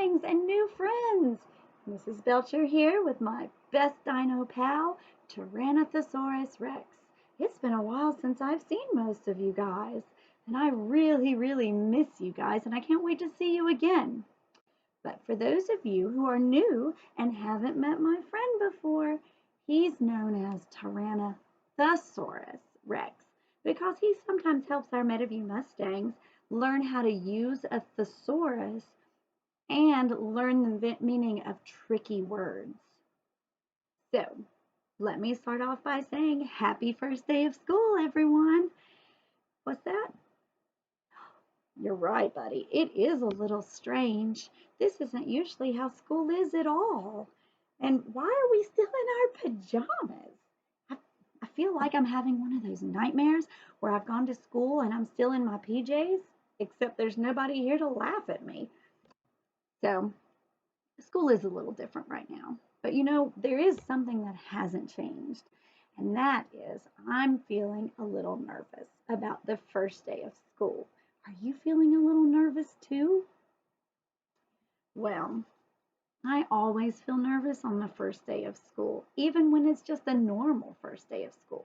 Mustangs and new friends. Mrs. Belcher here with my best dino pal, Tyrannosaurus Rex. It's been a while since I've seen most of you guys, and I really miss you guys, and I can't wait to see you again. But for those of you who are new and haven't met my friend before, he's known as Tyrannosaurus Rex because he sometimes helps our Meadowview Mustangs learn how to use a thesaurus and learn the meaning of tricky words. So, let me start off by saying happy first day of school, everyone. What's that? You're right, buddy. It is a little strange. This isn't usually how school is at all. And why are we still in our pajamas? I feel like I'm having one of those nightmares where I've gone to school and I'm still in my PJs, except there's nobody here to laugh at me. So, school is a little different right now. But you know, there is something that hasn't changed, and that is I'm feeling a little nervous about the first day of school. Are you feeling a little nervous too? Well, I always feel nervous on the first day of school, even when it's just a normal first day of school.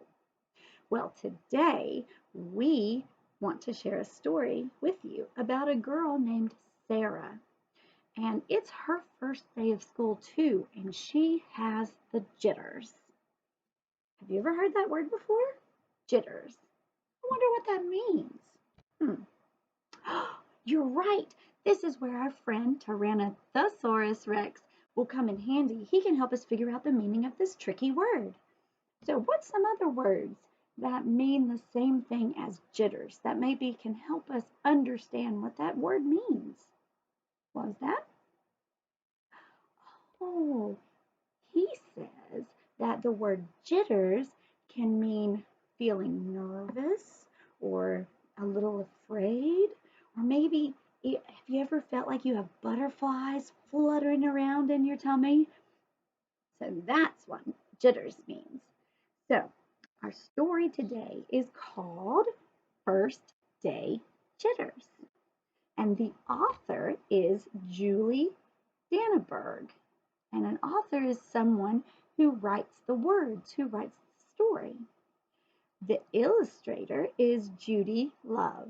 Well, today we want to share a story with you about a girl named Sarah. And it's her first day of school too, and she has the jitters. Have you ever heard that word before? Jitters. I wonder what that means. You're right. This is where our friend Tyrannosaurus Rex will come in handy. He can help us figure out the meaning of this tricky word. So, what's some other words that mean the same thing as jitters that maybe can help us understand what that word means? What was that? Oh, he says that the word jitters can mean feeling nervous or a little afraid, or maybe have you ever felt like you have butterflies fluttering around in your tummy? So that's what jitters means. So our story today is called First Day Jitters, and the author is Judy Danneberg. And an author is someone who writes the words, who writes the story. The illustrator is Judy Love.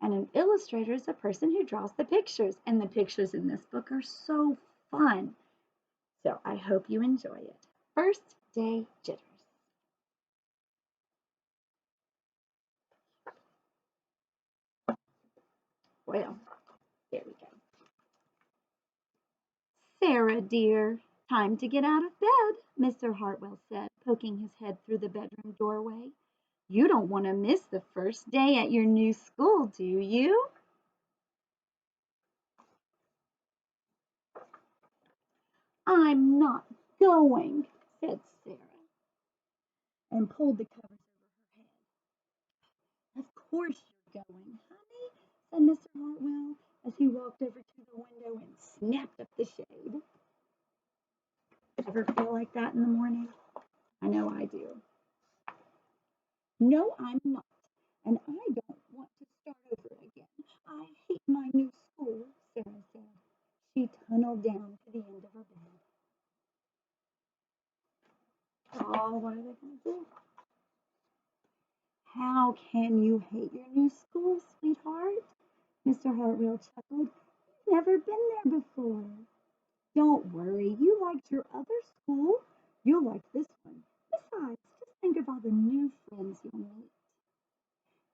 And an illustrator is a person who draws the pictures. And the pictures in this book are so fun. So I hope you enjoy it. First Day Jitters. Well, there we go. Sarah, dear, time to get out of bed, Mr. Hartwell said, poking his head through the bedroom doorway. You don't want to miss the first day at your new school, do you? I'm not going, said Sarah, and pulled the covers over her head. Of course you're going, honey, said Mr. Hartwell as he walked over to the window and snapped up the shade. Ever feel like that in the morning? I know I do. No, I'm not, and I don't want to start over again. I hate my new school, Sarah said. She tunneled down to the end of her bed. Oh, what are they going to do? How can you hate your new school, sweetheart? Mr. Hartwell chuckled. You've never been there before. Don't worry, you liked your other school. You'll like this one. Besides, just think of all the new friends you'll meet.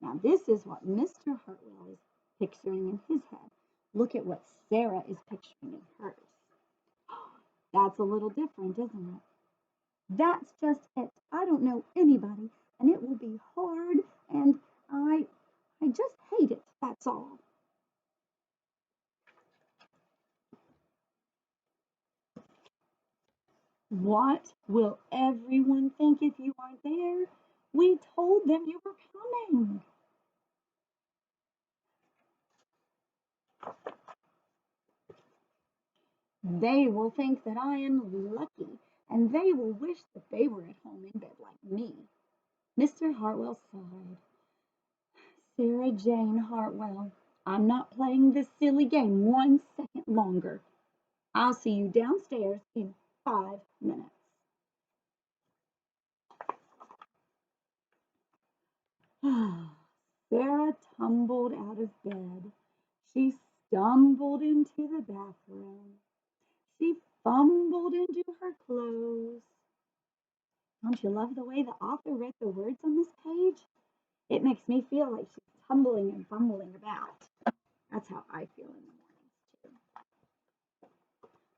Now, this is what Mr. Hartwell is picturing in his head. Look at what Sarah is picturing in hers. That's a little different, isn't it? That's just it. I don't know anybody, and it will be hard, and I just hate it. That's all. What will everyone think if you aren't there? We told them you were coming. They will think that I am lucky, and they will wish that they were at home in bed like me. Mr. Hartwell sighed. Sarah Jane Hartwell, I'm not playing this silly game one second longer. I'll see you downstairs in 5 minutes. Sarah tumbled out of bed. She stumbled into the bathroom. She fumbled into her clothes. Don't you love the way the author read the words on this page? It makes me feel like she's tumbling and fumbling about. That's how I feel in the mornings,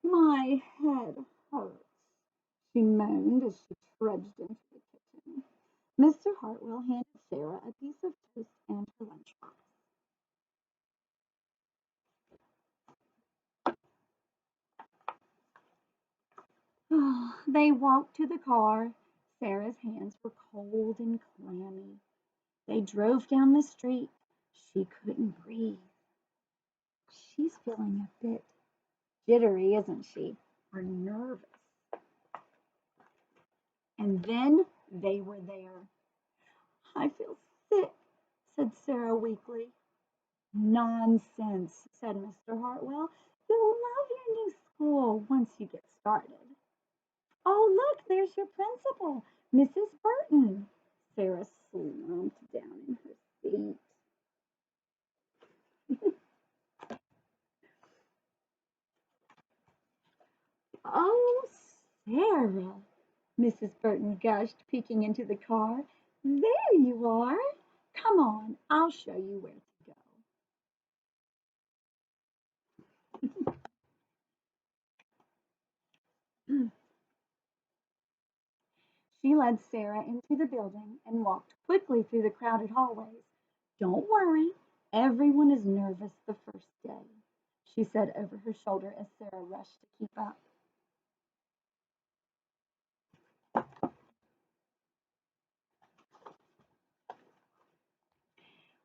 too. My head hurts, she moaned as she trudged into the kitchen. Mr. Hartwell handed Sarah a piece of toast and her lunchbox. They walked to the car. Sarah's hands were cold and clammy. They drove down the street. She couldn't breathe. She's feeling a bit jittery, isn't she? Or nervous. And then they were there. I feel sick, said Sarah weakly. Nonsense, said Mr. Hartwell. You'll love your new school once you get started. Oh, look, there's your principal, Mrs. Burton. Sarah slumped down in her seat. Oh, Sarah, Mrs. Burton gushed, peeking into the car. There you are. Come on, I'll show you where to go. She led Sarah into the building and walked quickly through the crowded hallways. Don't worry, everyone is nervous the first day, she said over her shoulder as Sarah rushed to keep up.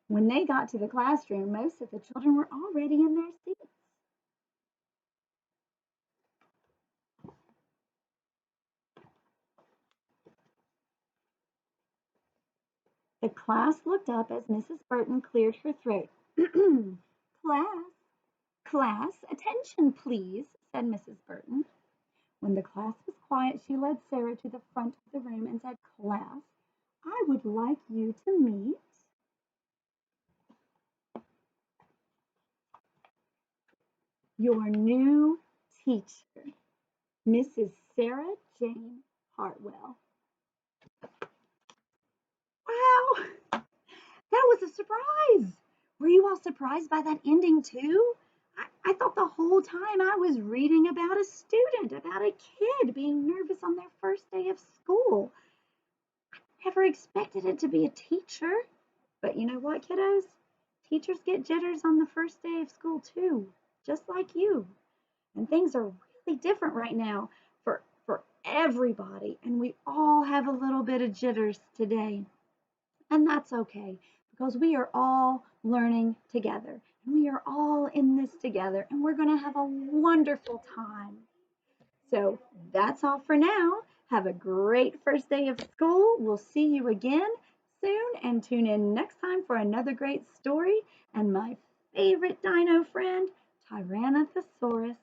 When they got to the classroom, most of the children were already in their seats. The class looked up as Mrs. Burton cleared her throat. Class, class, attention, please, said Mrs. Burton. When the class was quiet, she led Sarah to the front of the room and said, Class, I would like you to meet your new teacher, Mrs. Sarah Jane Hartwell. Wow, that was a surprise. Were you all surprised by that ending too? I thought the whole time I was reading about a student, about a kid being nervous on their first day of school. I never expected it to be a teacher. But you know what, kiddos? Teachers get jitters on the first day of school too, just like you. And things are really different right now for everybody. And we all have a little bit of jitters today. And that's okay because we are all learning together. And we are all in this together. And we're going to have a wonderful time. So that's all for now. Have a great first day of school. We'll see you again soon and tune in next time for another great story and my favorite dino friend, Tyrano-thesaurus.